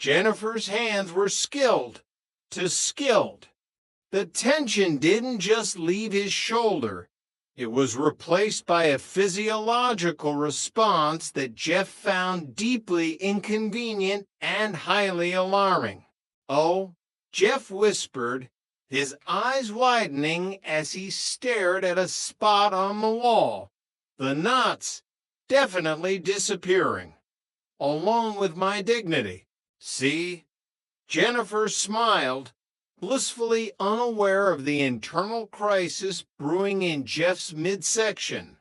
Jennifer's hands were skilled to skilled. The tension didn't just leave his shoulder. It was replaced by a physiological response that Jeff found deeply inconvenient and highly alarming. "Oh," Jeff whispered, his eyes widening as he stared at a spot on the wall. "The knots definitely disappearing, along with my dignity. See?" Jennifer smiled, blissfully unaware of the internal crisis brewing in Jeff's midsection.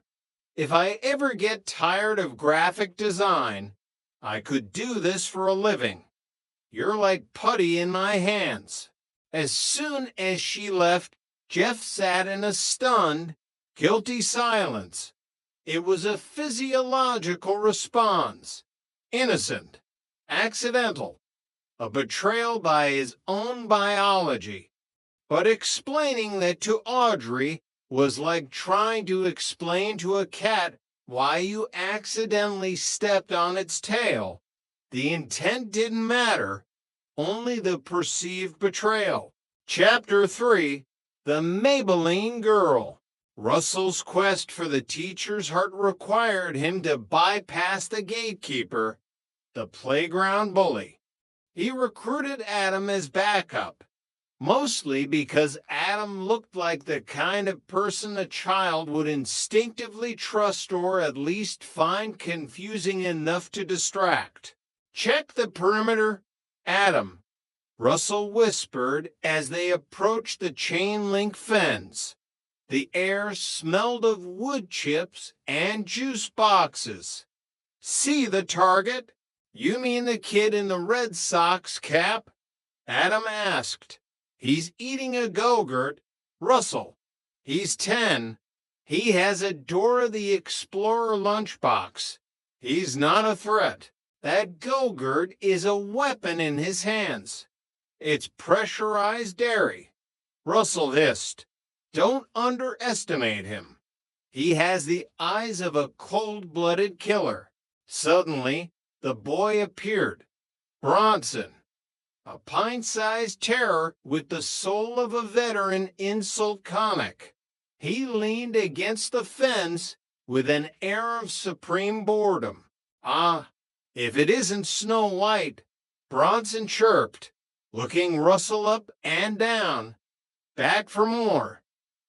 "If I ever get tired of graphic design, I could do this for a living. You're like putty in my hands." As soon as she left, Jeff sat in a stunned, guilty silence. It was a physiological response. Innocent, accidental, a betrayal by his own biology. But explaining that to Audrey was like trying to explain to a cat why you accidentally stepped on its tail. The intent didn't matter, only the perceived betrayal. Chapter 3: The Maybelline Girl. Russell's quest for the teacher's heart required him to bypass the gatekeeper, the playground bully. He recruited Adam as backup, mostly because Adam looked like the kind of person a child would instinctively trust or at least find confusing enough to distract. "Check the perimeter, Adam," Russell whispered as they approached the chain-link fence. The air smelled of wood chips and juice boxes. "See the target?" "You mean the kid in the Red Sox cap?" Adam asked. "He's eating a Go-Gurt, Russell. He's 10. He has a Dora the Explorer lunchbox. He's not a threat. That Go-Gurt is a weapon in his hands. It's pressurized dairy." Russell hissed. "Don't underestimate him. He has the eyes of a cold-blooded killer." Suddenly, the boy appeared. Bronson, a pint-sized terror with the soul of a veteran insult comic. He leaned against the fence with an air of supreme boredom. "Ah, if it isn't Snow White," Bronson chirped, looking Russell up and down. "Back for more.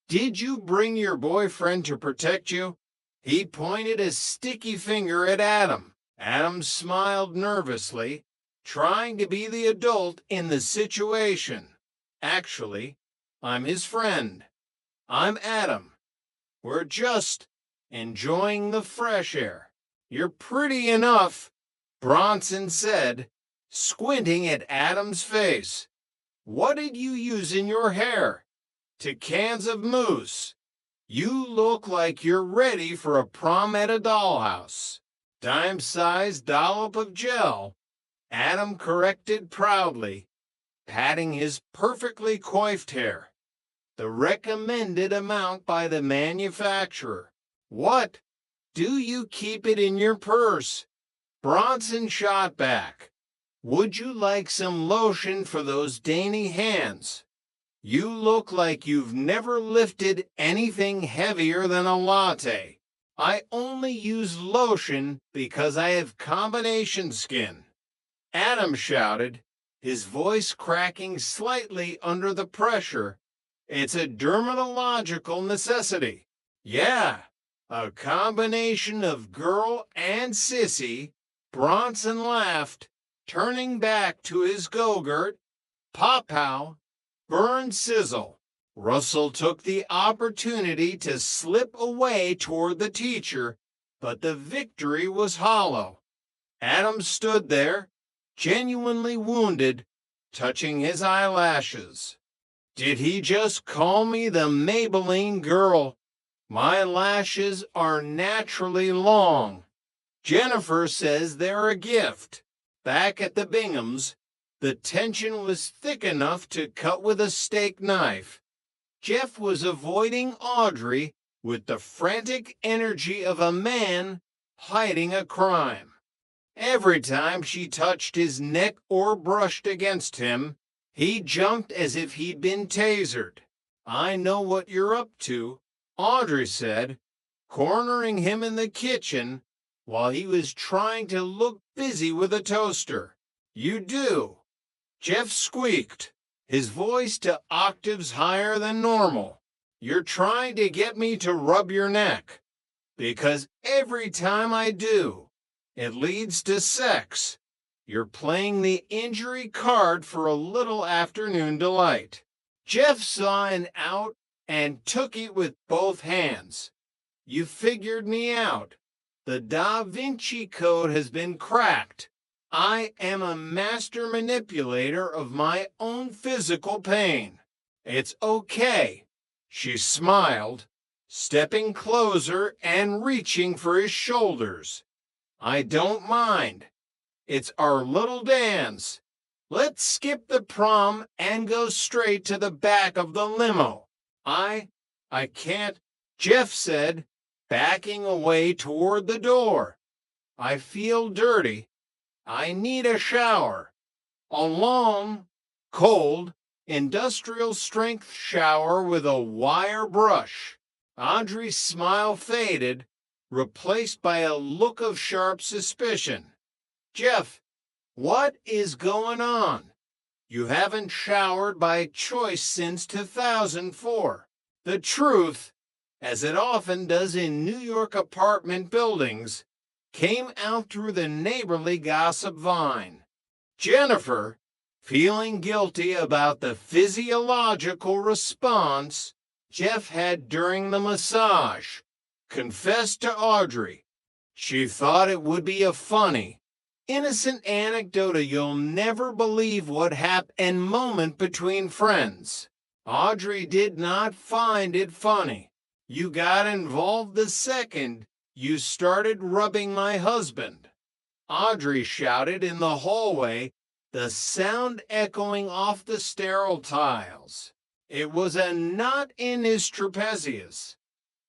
Did you bring your boyfriend to protect you?" He pointed a sticky finger at Adam. Adam smiled nervously, trying to be the adult in the situation. "Actually, I'm his friend. I'm Adam. We're just enjoying the fresh air." "You're pretty enough," Bronson said, squinting at Adam's face. "What did you use in your hair?" "To cans of mousse. You look like you're ready for a prom at a dollhouse." "Dime-sized dollop of gel," Adam corrected proudly, patting his perfectly coiffed hair. "The recommended amount by the manufacturer." "What? Do you keep it in your purse?" Bronson shot back. "Would you like some lotion for those dainty hands? You look like you've never lifted anything heavier than a latte." "I only use lotion because I have combination skin," Adam shouted, his voice cracking slightly under the pressure. "It's a dermatological necessity." "Yeah, a combination of girl and sissy," Bronson laughed, turning back to his Go-Gurt. "Pow-pow, burn sizzle." Russell took the opportunity to slip away toward the teacher, but the victory was hollow. Adam stood there, genuinely wounded, touching his eyelashes. "Did he just call me the Maybelline Girl? My lashes are naturally long. Jennifer says they're a gift." Back at the Binghams, the tension was thick enough to cut with a steak knife. Jeff was avoiding Audrey with the frantic energy of a man hiding a crime. Every time she touched his neck or brushed against him, he jumped as if he'd been tasered. "I know what you're up to," Audrey said, cornering him in the kitchen while he was trying to look busy with a toaster. "You do," Jeff squeaked, his voice to octaves higher than normal. "You're trying to get me to rub your neck. Because every time I do, it leads to sex. You're playing the injury card for a little afternoon delight." Jeff saw an out and took it with both hands. "You figured me out. The Da Vinci Code has been cracked. I am a master manipulator of my own physical pain. It's okay." She smiled, stepping closer and reaching for his shoulders. "I don't mind. It's our little dance. Let's skip the prom and go straight to the back of the limo." I can't," Jeff said, backing away toward the door. "I feel dirty. I need a shower. A long, cold, industrial-strength shower with a wire brush." Audrey's smile faded, replaced by a look of sharp suspicion. "Jeff, what is going on? You haven't showered by choice since 2004. The truth, as it often does in New York apartment buildings, came out through the neighborly gossip vine. Jennifer, feeling guilty about the physiological response Jeff had during the massage, confessed to Audrey. She thought it would be a funny, innocent anecdote, you'll never believe what happened moment between friends. Audrey did not find it funny. "You got involved the second you started rubbing my husband," Audrey shouted in the hallway, the sound echoing off the sterile tiles. "It was a knot in his trapezius,"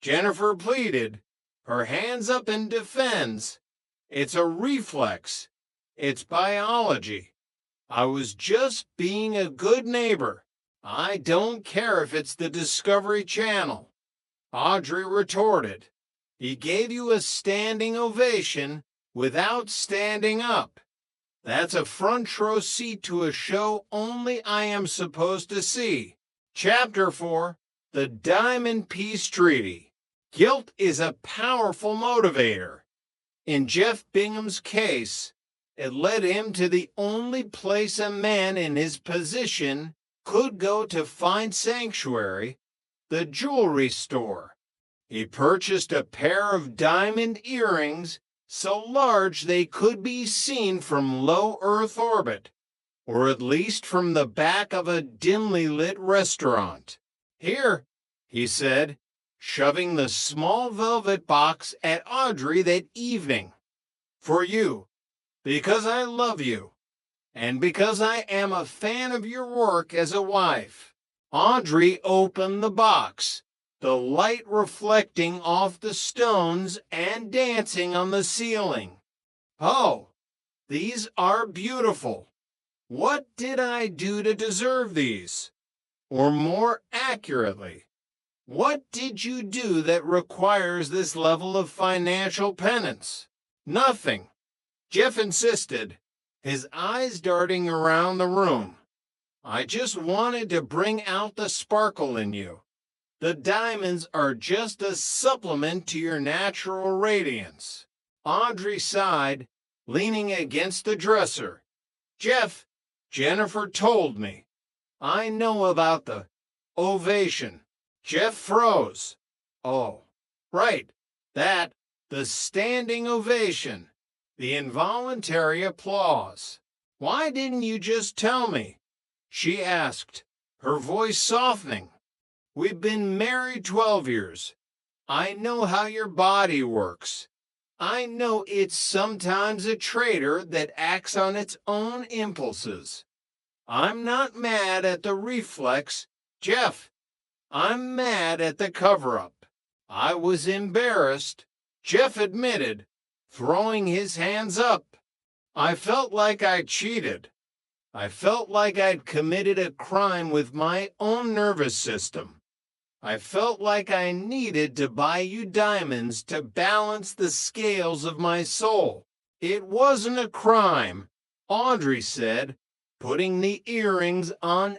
Jennifer pleaded, her hands up in defense. "It's a reflex. It's biology. I was just being a good neighbor. I don't care if it's the Discovery Channel." Audrey retorted. "He gave you a standing ovation without standing up. That's a front row seat to a show only I am supposed to see." Chapter 4, The Diamond Peace Treaty. Guilt is a powerful motivator. In Jeff Bingham's case, it led him to the only place a man in his position could go to find sanctuary, the jewelry store. He purchased a pair of diamond earrings so large they could be seen from low Earth orbit, or at least from the back of a dimly lit restaurant. "Here," he said, shoving the small velvet box at Audrey that evening. "For you, because I love you, and because I am a fan of your work as a wife." Audrey opened the box, the light reflecting off the stones and dancing on the ceiling. "Oh, these are beautiful. What did I do to deserve these? Or more accurately, what did you do that requires this level of financial penance?" "Nothing," Jeff insisted, his eyes darting around the room. "I just wanted to bring out the sparkle in you. The diamonds are just a supplement to your natural radiance." Audrey sighed, leaning against the dresser. "Jeff, Jennifer told me. I know about the ovation." Jeff froze. "Oh, right, that, the standing ovation, the involuntary applause. Why didn't you just tell me?" she asked, her voice softening. "We've been married 12 years. I know how your body works. I know it's sometimes a traitor that acts on its own impulses. I'm not mad at the reflex, Jeff. I'm mad at the cover-up. I was embarrassed," Jeff admitted, throwing his hands up. I felt like I cheated. I felt like I'd committed a crime with my own nervous system. I felt like I needed to buy you diamonds to balance the scales of my soul. It wasn't a crime, Audrey said, putting the earrings on